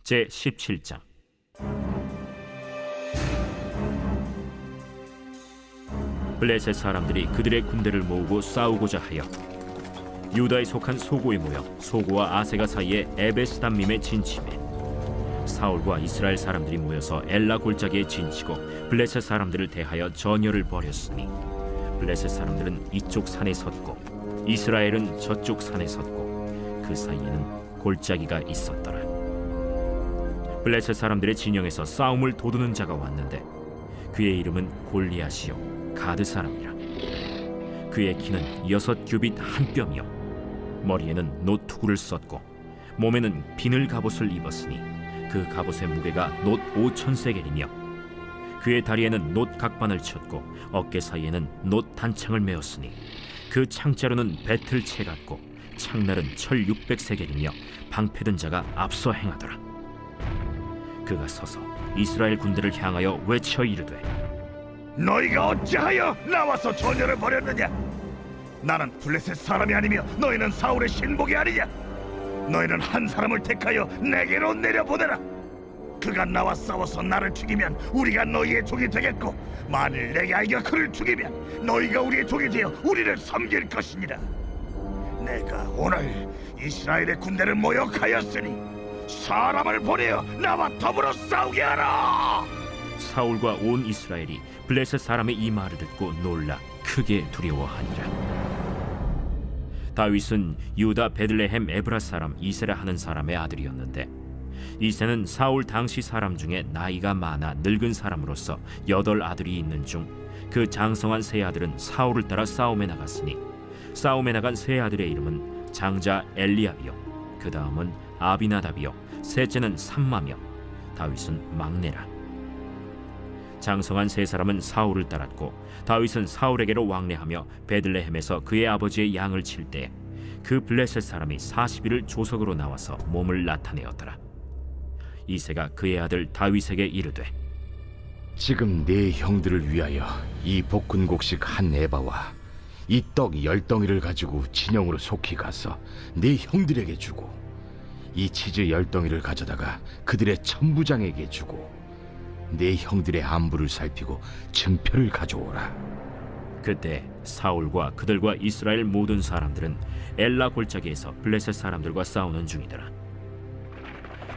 제17장. 블레셋 사람들이 그들의 군대를 모으고 싸우고자 하여 유다에 속한 소고에 모여 소고와 아세가 사이에 에베스담밈에 진침해 사울과 이스라엘 사람들이 모여서 엘라 골짜기에 진치고 블레셋 사람들을 대하여 전열을 벌였으니 블레셋 사람들은 이쪽 산에 섰고 이스라엘은 저쪽 산에 섰고 그 사이에는 골짜기가 있었더라. 블레셋 사람들의 진영에서 싸움을 도두는 자가 왔는데 그의 이름은 골리앗이요 가드 사람이라. 그의 키는 6규빗 한 뼘이요 머리에는 노투구를 썼고 몸에는 비늘 갑옷을 입었으니 그 갑옷의 무게가 놋 5,000세겔이며 그의 다리에는 놋 각반을 쳤고 어깨 사이에는 놋 단창을 메었으니 그 창자루는 배틀채 같고 창날은 철 600세겔이며 방패든 자가 앞서 행하더라. 그가 서서 이스라엘 군대를 향하여 외쳐 이르되 너희가 어찌하여 나와서 전열을 벌였느냐? 나는 블레셋 사람이 아니며 너희는 사울의 신복이 아니냐? 너희는 한 사람을 택하여 내게로 내려보내라. 그가 나와 싸워서 나를 죽이면 우리가 너희의 종이 되겠고 만일 내게 아이가 그를 죽이면 너희가 우리의 종이 되어 우리를 섬길 것이니라. 내가 오늘 이스라엘의 군대를 모욕하였으니 사람을 보내어 나와 더불어 싸우게 하라. 사울과 온 이스라엘이 블레셋 사람의 이 말을 듣고 놀라 크게 두려워하니라. 다윗은 유다 베들레헴 에브라 사람 이세라 하는 사람의 아들이었는데 이세는 사울 당시 사람 중에 나이가 많아 늙은 사람으로서 8 아들이 있는 중 그 장성한 세 아들은 사울을 따라 싸움에 나갔으니 싸움에 나간 세 아들의 이름은 장자 엘리압이요 그 다음은 아비나답이요 셋째는 삼마며 다윗은 막내라. 장성한 세 사람은 사울을 따랐고 다윗은 사울에게로 왕래하며 베들레헴에서 그의 아버지의 양을 칠 때 그 블레셋 사람이 40일을 조석으로 나와서 몸을 나타내었더라. 이새가 그의 아들 다윗에게 이르되 지금 네 형들을 위하여 이 볶은곡식 한 에바와 이 떡 10덩이를 가지고 진영으로 속히 가서 네 형들에게 주고 이 치즈 10덩이를 가져다가 그들의 천부장에게 주고 네 형들의 안부를 살피고 증표를 가져오라. 그때 사울과 그들과 이스라엘 모든 사람들은 엘라 골짜기에서 블레셋 사람들과 싸우는 중이더라.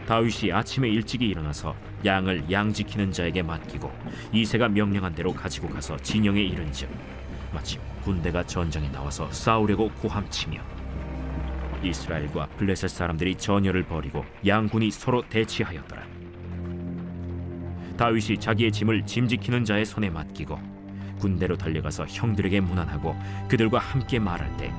다윗이 아침에 일찍이 일어나서 양을 양 지키는 자에게 맡기고 이새가 명령한 대로 가지고 가서 진영에 이른즉 마침 군대가 전장에 나와서 싸우려고 고함치며 이스라엘과 블레셋 사람들이 전열을 벌이고 양군이 서로 대치하였더라. 다윗이 자기의 짐을 짐 지키는 자의 손에 맡기고 군대로 달려가서 형들에게 문안하고 그들과 함께 말할 때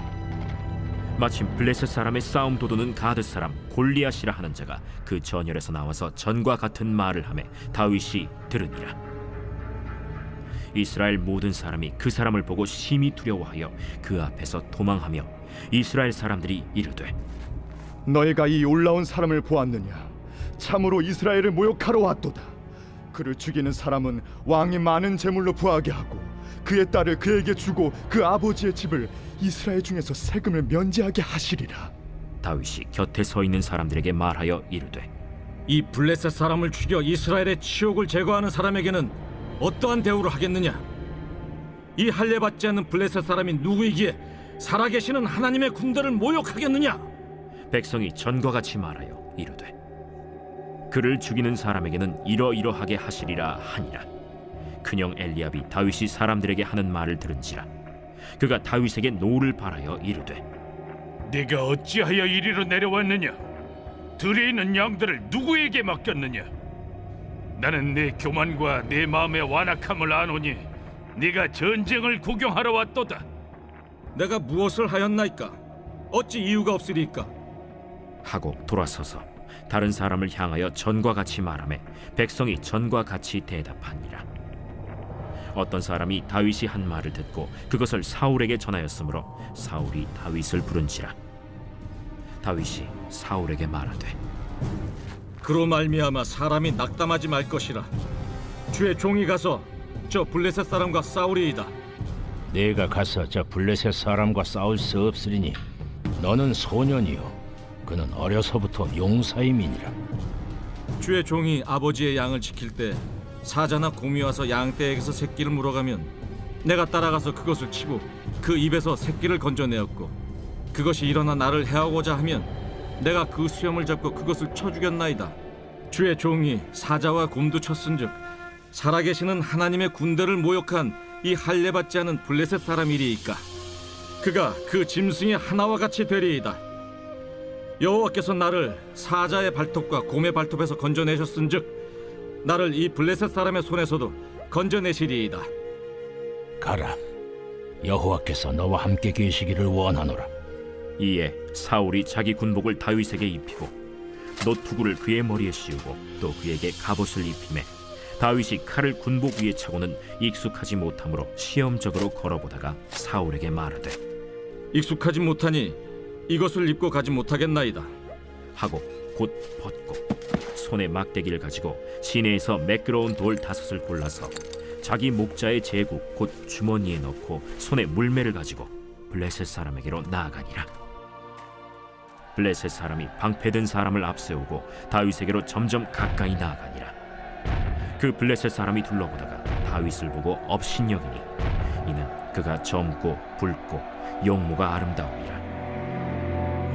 마침 블레셋 사람의 싸움 도두는 가드 사람 골리앗이라 하는 자가 그 전열에서 나와서 전과 같은 말을 하매 다윗이 들으니라. 이스라엘 모든 사람이 그 사람을 보고 심히 두려워하여 그 앞에서 도망하며 이스라엘 사람들이 이르되 너희가 이 올라온 사람을 보았느냐? 참으로 이스라엘을 모욕하러 왔도다. 그를 죽이는 사람은 왕이 많은 재물로 부하게 하고 그의 딸을 그에게 주고 그 아버지의 집을 이스라엘 중에서 세금을 면제하게 하시리라. 다윗이 곁에 서 있는 사람들에게 말하여 이르되 이 블레셋 사람을 죽여 이스라엘의 치욕을 제거하는 사람에게는 어떠한 대우를 하겠느냐? 이 할례받지 않는 블레셋 사람이 누구이기에 살아계시는 하나님의 군대를 모욕하겠느냐? 백성이 전과 같이 말하여 이르되 그를 죽이는 사람에게는 이러이러하게 하시리라 하니라. 큰형 엘리압이 다윗이 사람들에게 하는 말을 들은지라 그가 다윗에게 노를 바라여 이르되 네가 어찌하여 이리로 내려왔느냐? 들에 있는 양들을 누구에게 맡겼느냐? 나는 네 교만과 네 마음의 완악함을 아노니 네가 전쟁을 구경하러 왔도다. 내가 무엇을 하였나이까? 어찌 이유가 없으리까? 하고 돌아서서 다른 사람을 향하여 전과 같이 말하매 백성이 전과 같이 대답하니라. 어떤 사람이 다윗이 한 말을 듣고 그것을 사울에게 전하였으므로 사울이 다윗을 부른지라. 다윗이 사울에게 말하되 그로 말미암아 사람이 낙담하지 말 것이라. 주의 종이 가서 저 블레셋 사람과 싸우리이다. 내가 가서 저 블레셋 사람과 싸울 수 없으리니 너는 소년이요 그는 어려서부터 용사임이니라. 주의 종이 아버지의 양을 지킬 때 사자나 곰이 와서 양떼에게서 새끼를 물어가면 내가 따라가서 그것을 치고 그 입에서 새끼를 건져내었고, 그것이 일어나 나를 해하고자 하면 내가 그 수염을 잡고 그것을 쳐 죽였나이다. 주의 종이 사자와 곰도 쳤은즉 살아계시는 하나님의 군대를 모욕한 이 할례받지 않은 블레셋 사람이리이까 그가 그 짐승의 하나와 같이 되리이다. 여호와께서 나를 사자의 발톱과 곰의 발톱에서 건져내셨은즉 나를 이 블레셋 사람의 손에서도 건져내시리이다. 가라. 여호와께서 너와 함께 계시기를 원하노라. 이에 사울이 자기 군복을 다윗에게 입히고 노투구를 그의 머리에 씌우고 또 그에게 갑옷을 입히매 다윗이 칼을 군복 위에 차고는 익숙하지 못하므로 시험적으로 걸어보다가 사울에게 말하되 익숙하지 못하니 이것을 입고 가지 못하겠나이다 하고 곧 벗고 손에 막대기를 가지고 시내에서 매끄러운 돌 5을 골라서 자기 목자의 제국 곧 주머니에 넣고 손에 물매를 가지고 블레셋 사람에게로 나아가니라. 블레셋 사람이 방패든 사람을 앞세우고 다윗에게로 점점 가까이 나아가니라. 그 블레셋 사람이 둘러보다가 다윗을 보고 업신여기니 이는 그가 젊고 붉고 용모가 아름다움이라.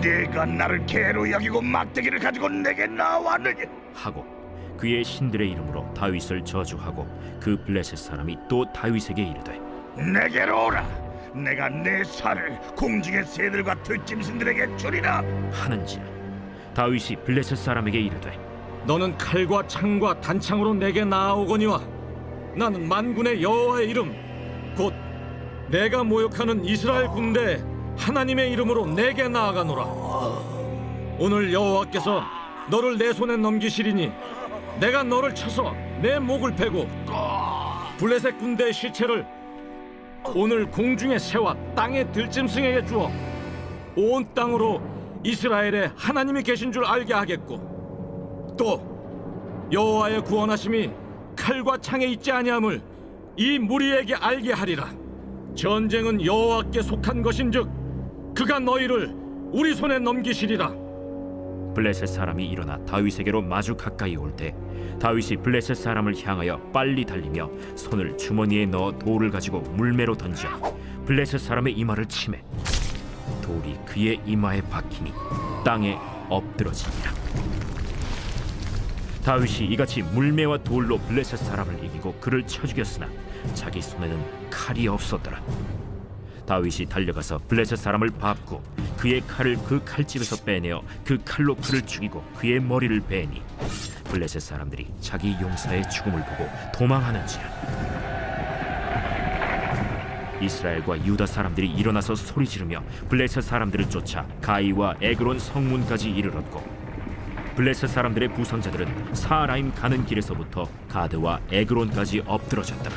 네가 나를 개로 여기고 막대기를 가지고 내게 나왔느냐? 하고 그의 신들의 이름으로 다윗을 저주하고 그 블레셋 사람이 또 다윗에게 이르되 내게로 오라. 내가 내 살을 공중의 새들과 들짐승들에게 주리라. 하는지라. 다윗이 블레셋 사람에게 이르되 너는 칼과 창과 단창으로 내게 나아오거니와 나는 만군의 여호와의 이름 곧 내가 모욕하는 이스라엘 군대 하나님의 이름으로 내게 나아가노라. 오늘 여호와께서 너를 내 손에 넘기시리니 내가 너를 쳐서 내 목을 베고 블레셋 군대의 시체를 오늘 공중의 새와 땅의 들짐승에게 주어 온 땅으로 이스라엘에 하나님이 계신 줄 알게 하겠고 또 여호와의 구원하심이 칼과 창에 있지 아니함을 이 무리에게 알게 하리라. 전쟁은 여호와께 속한 것인즉 그가 너희를 우리 손에 넘기시리라. 블레셋 사람이 일어나 다윗에게로 마주 가까이 올 때 다윗이 블레셋 사람을 향하여 빨리 달리며 손을 주머니에 넣어 돌을 가지고 물매로 던져 블레셋 사람의 이마를 치매 돌이 그의 이마에 박히니 땅에 엎드러지니라. 다윗이 이같이 물매와 돌로 블레셋 사람을 이기고 그를 쳐 죽였으나 자기 손에는 칼이 없었더라. 다윗이 달려가서 블레셋 사람을 밟고 그의 칼을 그 칼집에서 빼내어 그 칼로 그를 죽이고 그의 머리를 베니 블레셋 사람들이 자기 용사의 죽음을 보고 도망하는지라. 이스라엘과 유다 사람들이 일어나서 소리 지르며 블레셋 사람들을 쫓아 가이와 에그론 성문까지 이르렀고 블레셋 사람들의 부상자들은 사라임 가는 길에서부터 가드와 에그론까지 엎드러졌더라.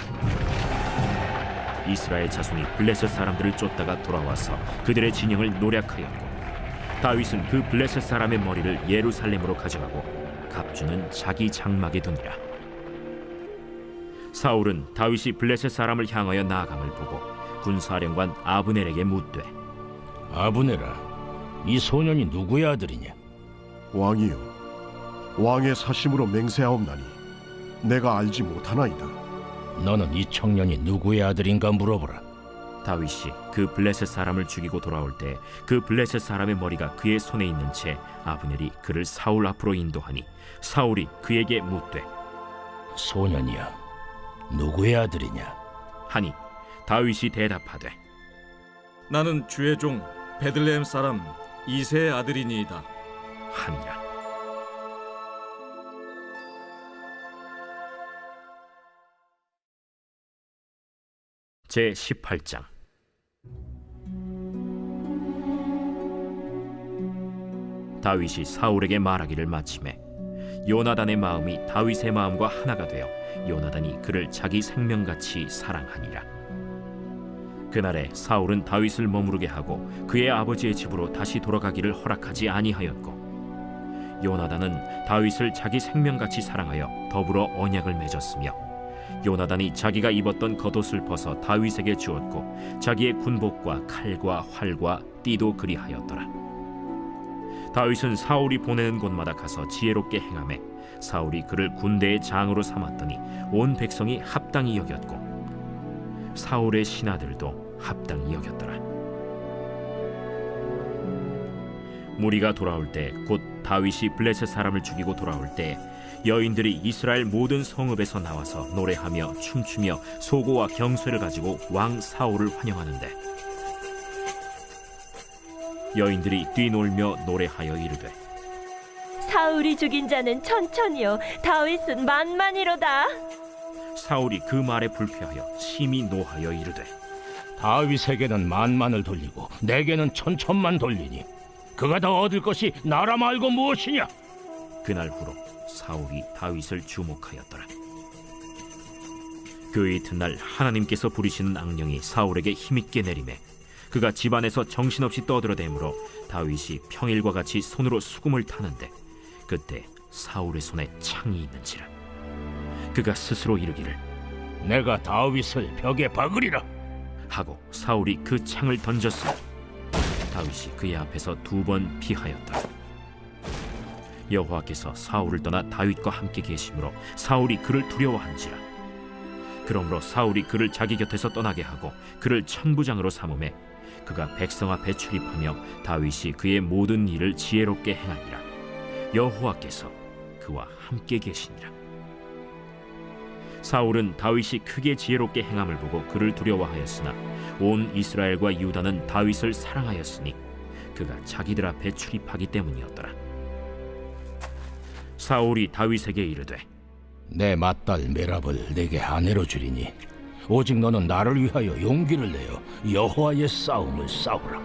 이스라엘 자손이 블레셋 사람들을 쫓다가 돌아와서 그들의 진영을 노략하였고 다윗은 그 블레셋 사람의 머리를 예루살렘으로 가져가고 갑주는 자기 장막에 두니라. 사울은 다윗이 블레셋 사람을 향하여 나아감을 보고 군사령관 아브넬에게 묻되 아브네라, 이 소년이 누구의 아들이냐? 왕이요, 왕의 사심으로 맹세하옵나니 내가 알지 못하나이다. 너는 이 청년이 누구의 아들인가 물어보라. 다윗이 그 블레셋 사람을 죽이고 돌아올 때 그 블레셋 사람의 머리가 그의 손에 있는 채 아브넬이 그를 사울 앞으로 인도하니 사울이 그에게 묻되 소년이야, 누구의 아들이냐? 하니 다윗이 대답하되 나는 주의 종 베들레헴 사람 이새의 아들이니이다 하니라. 제 18장. 다윗이 사울에게 말하기를 마치매 요나단의 마음이 다윗의 마음과 하나가 되어 요나단이 그를 자기 생명같이 사랑하니라. 그날에 사울은 다윗을 머무르게 하고 그의 아버지의 집으로 다시 돌아가기를 허락하지 아니하였고 요나단은 다윗을 자기 생명같이 사랑하여 더불어 언약을 맺었으며 요나단이 자기가 입었던 겉옷을 벗어 다윗에게 주었고 자기의 군복과 칼과 활과 띠도 그리하였더라. 다윗은 사울이 보내는 곳마다 가서 지혜롭게 행하매 사울이 그를 군대의 장으로 삼았더니 온 백성이 합당히 여겼고 사울의 신하들도 합당히 여겼더라. 무리가 돌아올 때 곧 다윗이 블레셋 사람을 죽이고 돌아올 때 여인들이 이스라엘 모든 성읍에서 나와서 노래하며 춤추며 소고와 경쇠를 가지고 왕 사울을 환영하는데 여인들이 뛰놀며 노래하여 이르되 사울이 죽인 자는 천천히요 다윗은 만만이로다. 사울이 그 말에 불쾌하여 심히 노하여 이르되 다윗에게는 만만을 돌리고 내게는 천천만 돌리니 그가 더 얻을 것이 나라 말고 무엇이냐? 그날 후로 사울이 다윗을 주목하였더라. 그 이튿날 하나님께서 부리시는 악령이 사울에게 힘있게 내리매 그가 집안에서 정신없이 떠들어대므로 다윗이 평일과 같이 손으로 수금을 타는데 그때 사울의 손에 창이 있는지라. 그가 스스로 이르기를 내가 다윗을 벽에 박으리라 하고 사울이 그 창을 던졌으니 다윗이 그의 앞에서 2번 피하였더라. 여호와께서 사울을 떠나 다윗과 함께 계심으로 사울이 그를 두려워한지라. 그러므로 사울이 그를 자기 곁에서 떠나게 하고 그를 천부장으로 삼음에 그가 백성 앞에 출입하며 다윗이 그의 모든 일을 지혜롭게 행하니라. 여호와께서 그와 함께 계시니라. 사울은 다윗이 크게 지혜롭게 행함을 보고 그를 두려워하였으나 온 이스라엘과 유다는 다윗을 사랑하였으니 그가 자기들 앞에 출입하기 때문이었더라. 사울이 다윗에게 이르되 내 맏딸 메랍을 내게 아내로 주리니 오직 너는 나를 위하여 용기를 내어 여호와의 싸움을 싸우라.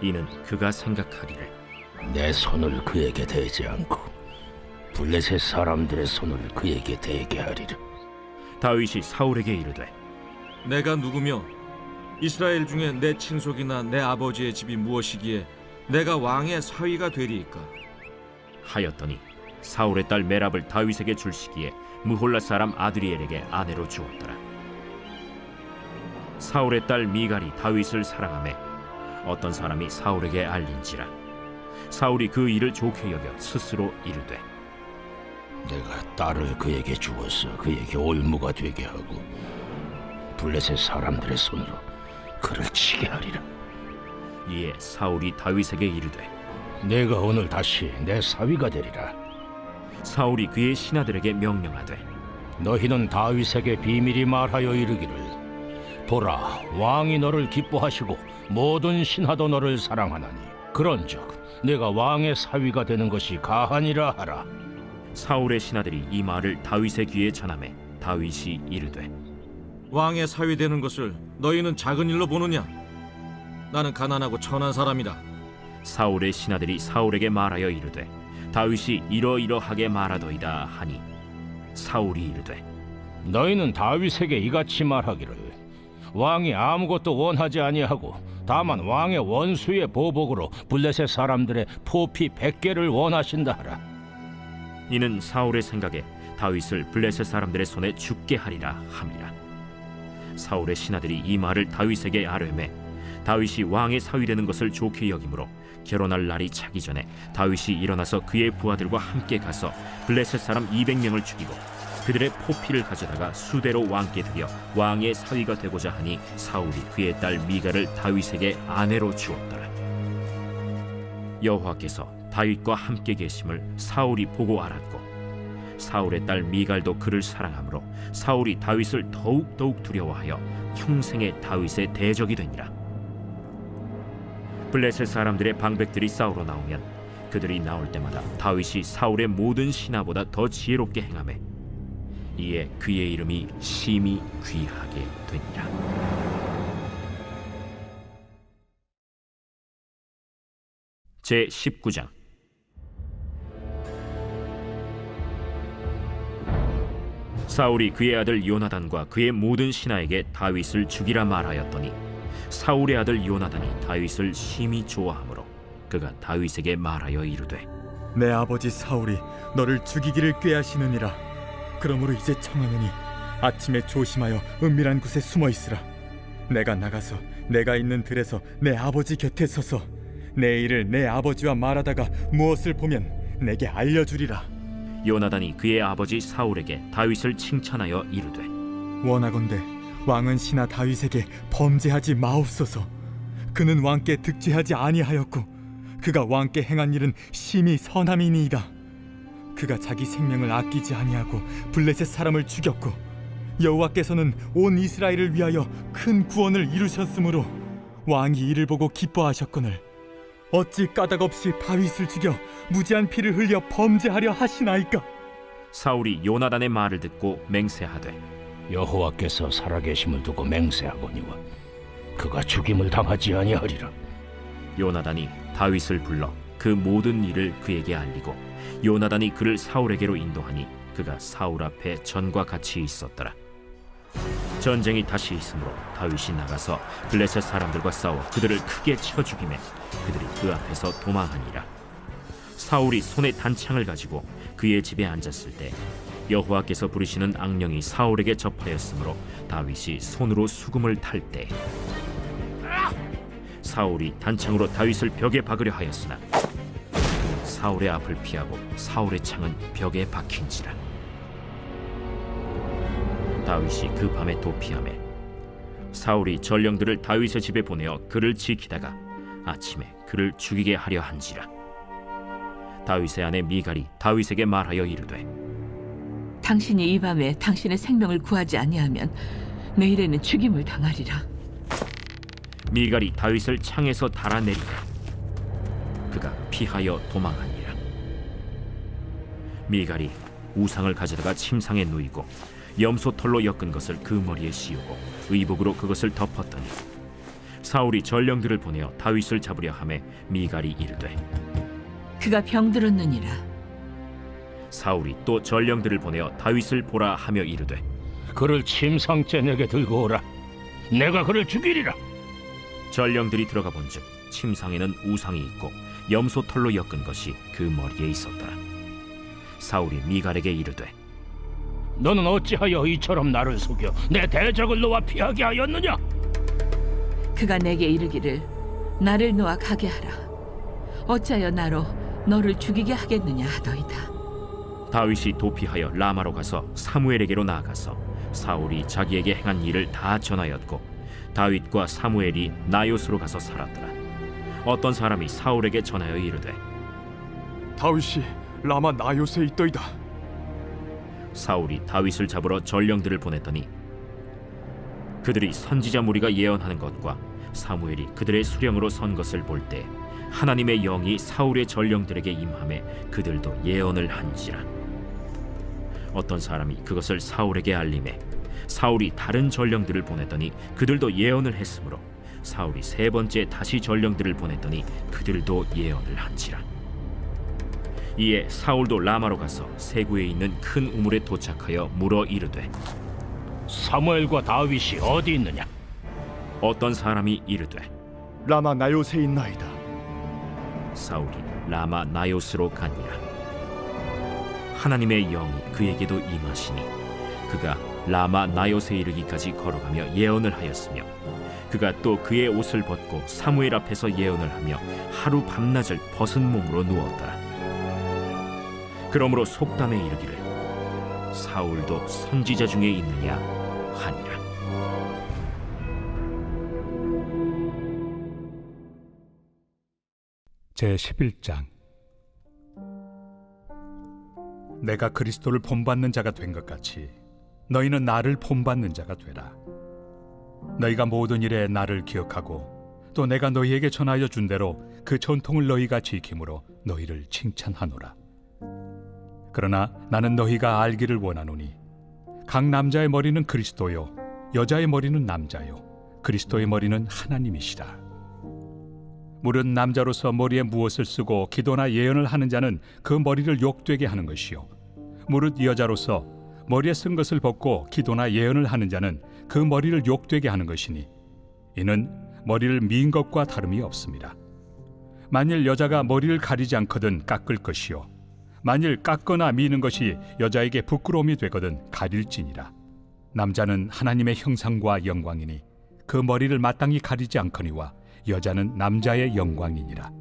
이는 그가 생각하기를 내 손을 그에게 대지 않고 블레셋 사람들의 손을 그에게 대게 하리라. 다윗이 사울에게 이르되 내가 누구며 이스라엘 중에 내 친속이나 내 아버지의 집이 무엇이기에 내가 왕의 사위가 되리이까? 하였더니 사울의 딸 메랍을 다윗에게 줄 시기에 무홀라 사람 아드리엘에게 아내로 주었더라. 사울의 딸 미갈이 다윗을 사랑하매 어떤 사람이 사울에게 알린지라. 사울이 그 일을 좋게 여겨 스스로 이르되 내가 딸을 그에게 주어서 그에게 올무가 되게 하고 블레셋 사람들의 손으로 그를 치게 하리라. 이에 사울이 다윗에게 이르되 내가 오늘 다시 내 사위가 되리라. 사울이 그의 신하들에게 명령하되 너희는 다윗에게 비밀히 말하여 이르기를 보라, 왕이 너를 기뻐하시고 모든 신하도 너를 사랑하나니 그런즉 내가 왕의 사위가 되는 것이 가하니라 하라. 사울의 신하들이 이 말을 다윗의 귀에 전하매 다윗이 이르되 왕의 사위 되는 것을 너희는 작은 일로 보느냐? 나는 가난하고 천한 사람이라. 사울의 신하들이 사울에게 말하여 이르되 다윗이 이러이러하게 말하더이다 하니 사울이 이르되 너희는 다윗에게 이같이 말하기를 왕이 아무것도 원하지 아니하고 다만 왕의 원수의 보복으로 블레셋 사람들의 포피 100개를 원하신다 하라. 이는 사울의 생각에 다윗을 블레셋 사람들의 손에 죽게 하리라 함이라. 사울의 신하들이 이 말을 다윗에게 아뢰매 다윗이 왕의 사위 되는 것을 좋게 여기므로 결혼할 날이 차기 전에 다윗이 일어나서 그의 부하들과 함께 가서 블레셋 사람 200명을 죽이고 그들의 포피를 가져다가 수대로 왕께 드려 왕의 사위가 되고자 하니 사울이 그의 딸 미갈을 다윗에게 아내로 주었더라. 여호와께서 다윗과 함께 계심을 사울이 보고 알았고 사울의 딸 미갈도 그를 사랑하므로 사울이 다윗을 더욱 두려워하여 평생에 다윗의 대적이 되니라. 블레셋 사람들의 방백들이 싸우러 나오면 그들이 나올 때마다 다윗이 사울의 모든 신하보다 더 지혜롭게 행하매 이에 그의 이름이 심히 귀하게 되니라. 제 19장. 사울이 그의 아들 요나단과 그의 모든 신하에게 다윗을 죽이라 말하였더니 사울의 아들 요나단이 다윗을 심히 좋아하므로 그가 다윗에게 말하여 이르되 내 아버지 사울이 너를 죽이기를 꾀하시느니라. 그러므로 이제 청하노니 아침에 조심하여 은밀한 곳에 숨어 있으라. 내가 나가서 내가 있는 들에서 내 아버지 곁에 서서 내 일을 내 아버지와 말하다가 무엇을 보면 내게 알려주리라. 요나단이 그의 아버지 사울에게 다윗을 칭찬하여 이르되 원하건대 왕은 신하 다윗에게 범죄하지 마옵소서. 그는 왕께 득죄하지 아니하였고 그가 왕께 행한 일은 심히 선함이니이다. 그가 자기 생명을 아끼지 아니하고 블레셋 사람을 죽였고 여호와께서는 온 이스라엘을 위하여 큰 구원을 이루셨으므로 왕이 이를 보고 기뻐하셨거늘 어찌 까닭없이 다윗을 죽여 무지한 피를 흘려 범죄하려 하시나이까? 사울이 요나단의 말을 듣고 맹세하되 여호와께서 살아계심을 두고 맹세하거니와 그가 죽임을 당하지 아니하리라. 요나단이 다윗을 불러 그 모든 일을 그에게 알리고 요나단이 그를 사울에게로 인도하니 그가 사울 앞에 전과 같이 있었더라. 전쟁이 다시 있으므로 다윗이 나가서 블레셋 사람들과 싸워 그들을 크게 쳐 죽이매 그들이 그 앞에서 도망하니라. 사울이 손에 단창을 가지고 그의 집에 앉았을 때 여호와께서 부르시는 악령이 사울에게 접하였으므로 다윗이 손으로 수금을 탈 때 사울이 단창으로 다윗을 벽에 박으려 하였으나 그는 사울의 앞을 피하고 사울의 창은 벽에 박힌지라. 다윗이 그 밤에 도피하매 사울이 전령들을 다윗의 집에 보내어 그를 지키다가 아침에 그를 죽이게 하려 한지라. 다윗의 아내 미갈이 다윗에게 말하여 이르되 당신이 이 밤에 당신의 생명을 구하지 아니하면 내일에는 죽임을 당하리라. 미갈이 다윗을 창에서 달아내리고 그가 피하여 도망하니라. 미갈이 우상을 가져다가 침상에 누이고 염소털로 엮은 것을 그 머리에 씌우고 의복으로 그것을 덮었더니 사울이 전령들을 보내어 다윗을 잡으려 하매 미갈이 이르되 그가 병들었느니라. 사울이 또 전령들을 보내어 다윗을 보라 하며 이르되 그를 침상째 내게 들고 오라. 내가 그를 죽이리라. 전령들이 들어가 본즉 침상에는 우상이 있고 염소털로 엮은 것이 그 머리에 있었더라. 사울이 미갈에게 이르되 너는 어찌하여 이처럼 나를 속여 내 대적을 놓아 피하게 하였느냐? 그가 내게 이르기를 나를 놓아 가게 하라. 어찌하여 나로 너를 죽이게 하겠느냐 하더이다. 다윗이 도피하여 라마로 가서 사무엘에게로 나아가서 사울이 자기에게 행한 일을 다 전하였고 다윗과 사무엘이 나요스로 가서 살았더라. 어떤 사람이 사울에게 전하여 이르되 다윗이 라마 나요스에 있더이다. 사울이 다윗을 잡으러 전령들을 보냈더니 그들이 선지자 무리가 예언하는 것과 사무엘이 그들의 수령으로 선 것을 볼 때 하나님의 영이 사울의 전령들에게 임하매 그들도 예언을 한지라. 어떤 사람이 그것을 사울에게 알림해 사울이 다른 전령들을 보냈더니 그들도 예언을 했으므로 사울이 세 번째 다시 전령들을 보냈더니 그들도 예언을 한지라. 이에 사울도 라마로 가서 세구에 있는 큰 우물에 도착하여 물어 이르되 사무엘과 다윗이 어디 있느냐? 어떤 사람이 이르되 라마 나요스에 있나이다. 사울이 라마 나요스로 가니라. 하나님의 영이 그에게도 임하시니 그가 라마 나요스에 이르기까지 걸어가며 예언을 하였으며 그가 또 그의 옷을 벗고 사무엘 앞에서 예언을 하며 하루 밤낮을 벗은 몸으로 누웠더라. 그러므로 속담에 이르기를 사울도 선지자 중에 있느냐 하니라. 제11장. 내가 그리스도를 본받는 자가 된 것 같이 너희는 나를 본받는 자가 되라. 너희가 모든 일에 나를 기억하고 또 내가 너희에게 전하여 준 대로 그 전통을 너희가 지킴으로 너희를 칭찬하노라. 그러나 나는 너희가 알기를 원하노니 각 남자의 머리는 그리스도요 여자의 머리는 남자요 그리스도의 머리는 하나님이시라. 무릇 남자로서 머리에 무엇을 쓰고 기도나 예언을 하는 자는 그 머리를 욕되게 하는 것이요 무릇 여자로서 머리에 쓴 것을 벗고 기도나 예언을 하는 자는 그 머리를 욕되게 하는 것이니 이는 머리를 민 것과 다름이 없습니다. 만일 여자가 머리를 가리지 않거든 깎을 것이요 만일 깎거나 미는 것이 여자에게 부끄러움이 되거든 가릴지니라. 남자는 하나님의 형상과 영광이니 그 머리를 마땅히 가리지 않거니와 여자는 남자의 영광이니라.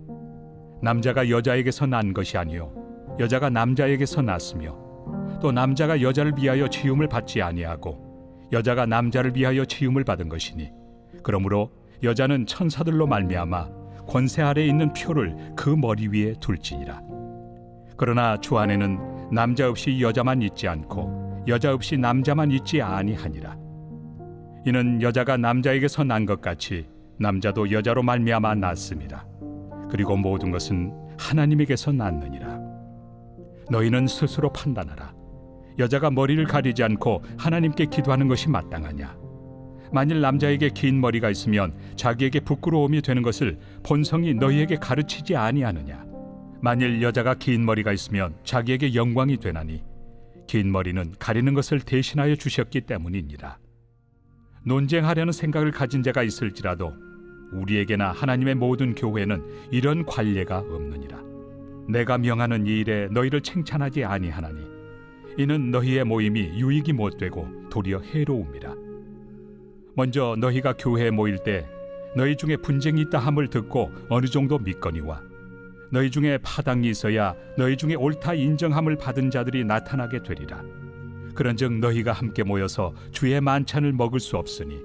남자가 여자에게서 난 것이 아니요 여자가 남자에게서 났으며 또 남자가 여자를 위하여 지음을 받지 아니하고 여자가 남자를 위하여 지음을 받은 것이니 그러므로 여자는 천사들로 말미암아 권세 아래 있는 표를 그 머리 위에 둘지니라. 그러나 주 안에는 남자 없이 여자만 있지 않고 여자 없이 남자만 있지 아니하니라. 이는 여자가 남자에게서 난 것 같이 남자도 여자로 말미암아 났습니다. 그리고 모든 것은 하나님에게서 났느니라. 너희는 스스로 판단하라. 여자가 머리를 가리지 않고 하나님께 기도하는 것이 마땅하냐? 만일 남자에게 긴 머리가 있으면 자기에게 부끄러움이 되는 것을 본성이 너희에게 가르치지 아니하느냐? 만일 여자가 긴 머리가 있으면 자기에게 영광이 되나니 긴 머리는 가리는 것을 대신하여 주셨기 때문이니라. 논쟁하려는 생각을 가진 자가 있을지라도 우리에게나 하나님의 모든 교회는 이런 관례가 없느니라. 내가 명하는 이 일에 너희를 칭찬하지 아니하나니 이는 너희의 모임이 유익이 못되고 도리어 해로움이라. 먼저 너희가 교회에 모일 때 너희 중에 분쟁이 있다 함을 듣고 어느 정도 믿거니와 너희 중에 파당이 있어야 너희 중에 옳다 인정함을 받은 자들이 나타나게 되리라. 그런즉 너희가 함께 모여서 주의 만찬을 먹을 수 없으니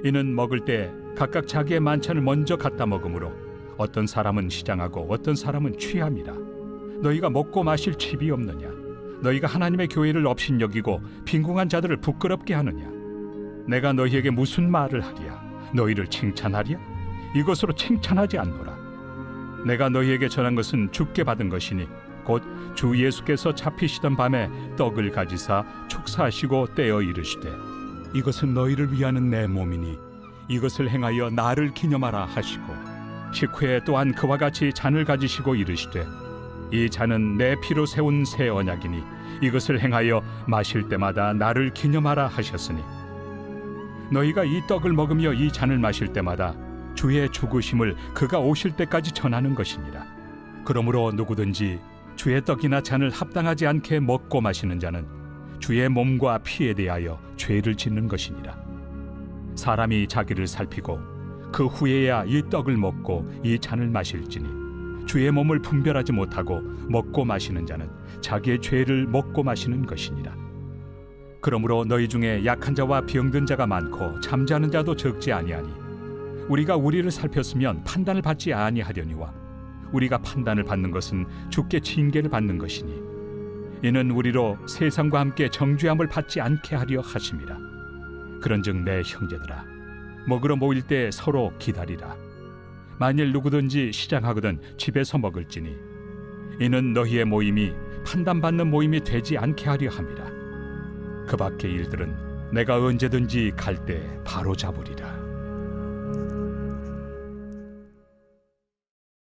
이는 먹을 때 각각 자기의 만찬을 먼저 갖다 먹으므로 어떤 사람은 시장하고 어떤 사람은 취함이라. 너희가 먹고 마실 칩이 없느냐? 너희가 하나님의 교회를 업신여기고 빈궁한 자들을 부끄럽게 하느냐? 내가 너희에게 무슨 말을 하랴? 너희를 칭찬하랴? 이것으로 칭찬하지 않노라. 내가 너희에게 전한 것은 주께 받은 것이니 곧 주 예수께서 잡히시던 밤에 떡을 가지사 축사하시고 떼어 이르시되 이것은 너희를 위하는 내 몸이니 이것을 행하여 나를 기념하라 하시고 식후에 또한 그와 같이 잔을 가지시고 이르시되 이 잔은 내 피로 세운 새 언약이니 이것을 행하여 마실 때마다 나를 기념하라 하셨으니 너희가 이 떡을 먹으며 이 잔을 마실 때마다 주의 죽으심을 그가 오실 때까지 전하는 것이니라. 그러므로 누구든지 주의 떡이나 잔을 합당하지 않게 먹고 마시는 자는 주의 몸과 피에 대하여 죄를 짓는 것이니라. 사람이 자기를 살피고 그 후에야 이 떡을 먹고 이 잔을 마실지니 주의 몸을 분별하지 못하고 먹고 마시는 자는 자기의 죄를 먹고 마시는 것이니라. 그러므로 너희 중에 약한 자와 병든 자가 많고 잠자는 자도 적지 아니하니 우리가 우리를 살폈으면 판단을 받지 아니하려니와 우리가 판단을 받는 것은 주께 징계를 받는 것이니 이는 우리로 세상과 함께 정죄함을 받지 않게 하려 하심이라. 그런즉 내 형제들아 먹으러 모일 때 서로 기다리라. 만일 누구든지 시장하거든 집에서 먹을지니 이는 너희의 모임이 판단받는 모임이 되지 않게 하려 함이라. 그 밖의 일들은 내가 언제든지 갈 때 바로 잡으리라.